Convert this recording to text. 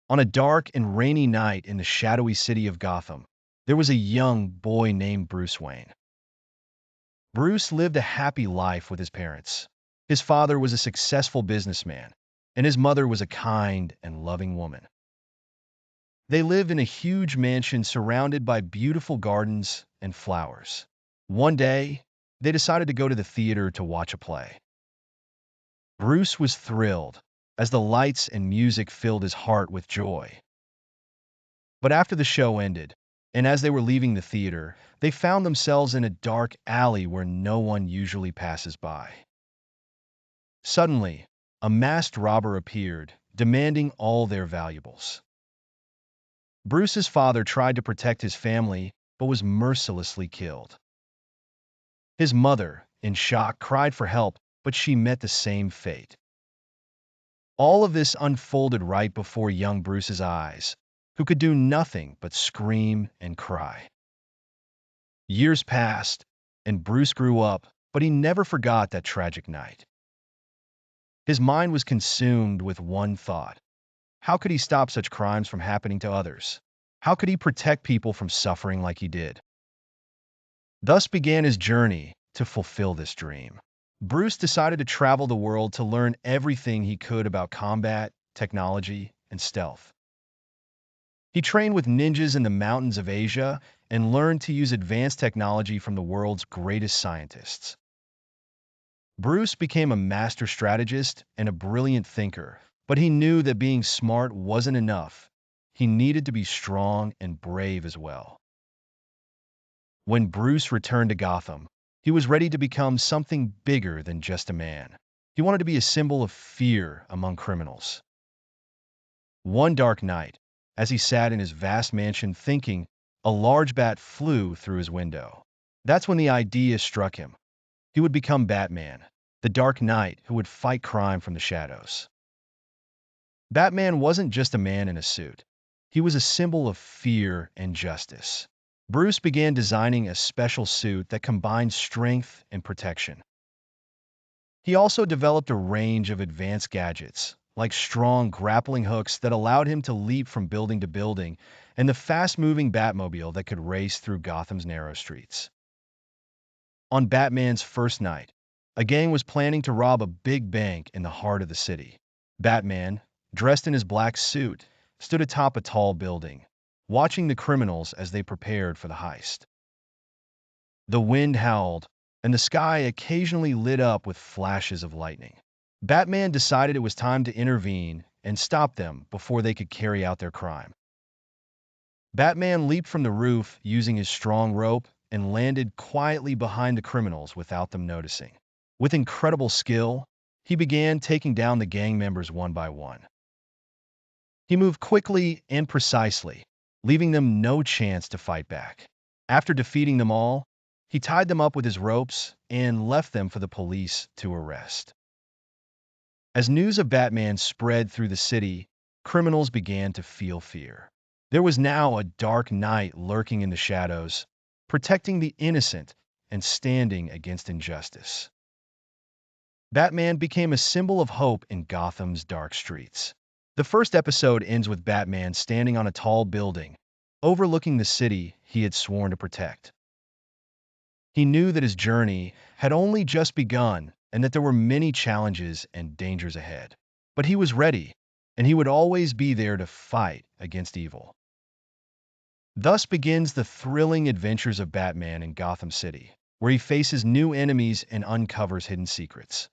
On a dark and rainy night in the shadowy city of Gotham, there was a young boy named Bruce Wayne. Bruce lived a happy life with his parents. His father was a successful businessman, and his mother was a kind and loving woman. They lived in a huge mansion surrounded by beautiful gardens and flowers. One day, they decided to go to the theater to watch a play. Bruce was thrilled, as the lights and music filled his heart with joy. But after the show ended, and as they were leaving the theater, they found themselves in a dark alley where no one usually passes by. Suddenly, a masked robber appeared, demanding all their valuables. Bruce's father tried to protect his family, but was mercilessly killed. His mother, in shock, cried for help, but she met the same fate. All of this unfolded right before young Bruce's eyes, who could do nothing but scream and cry. Years passed, and Bruce grew up, but he never forgot that tragic night. His mind was consumed with one thought. How could he stop such crimes from happening to others? How could he protect people from suffering like he did? Thus began his journey to fulfill this dream. Bruce decided to travel the world to learn everything he could about combat, technology, and stealth. He trained with ninjas in the mountains of Asia and learned to use advanced technology from the world's greatest scientists. Bruce became a master strategist and a brilliant thinker, but he knew that being smart wasn't enough. He needed to be strong and brave as well. When Bruce returned to Gotham, he was ready to become something bigger than just a man. He wanted to be a symbol of fear among criminals. One dark night, as he sat in his vast mansion thinking, a large bat flew through his window. That's when the idea struck him. He would become Batman, the Dark Knight who would fight crime from the shadows. Batman wasn't just a man in a suit. He was a symbol of fear and justice. Bruce began designing a special suit that combined strength and protection. He also developed a range of advanced gadgets, like strong grappling hooks that allowed him to leap from building to building, and the fast-moving Batmobile that could race through Gotham's narrow streets. On Batman's first night, a gang was planning to rob a big bank in the heart of the city. Batman, dressed in his black suit, stood atop a tall building, watching the criminals as they prepared for the heist. The wind howled, and the sky occasionally lit up with flashes of lightning. Batman decided it was time to intervene and stop them before they could carry out their crime. Batman leaped from the roof using his strong rope and landed quietly behind the criminals without them noticing. With incredible skill, he began taking down the gang members one by one. He moved quickly and precisely, leaving them no chance to fight back. After defeating them all, he tied them up with his ropes and left them for the police to arrest. As news of Batman spread through the city, criminals began to feel fear. There was now a dark knight lurking in the shadows, protecting the innocent and standing against injustice. Batman became a symbol of hope in Gotham's dark streets. The first episode ends with Batman standing on a tall building, overlooking the city he had sworn to protect. He knew that his journey had only just begun and that there were many challenges and dangers ahead. But he was ready, and he would always be there to fight against evil. Thus begins the thrilling adventures of Batman in Gotham City, where he faces new enemies and uncovers hidden secrets.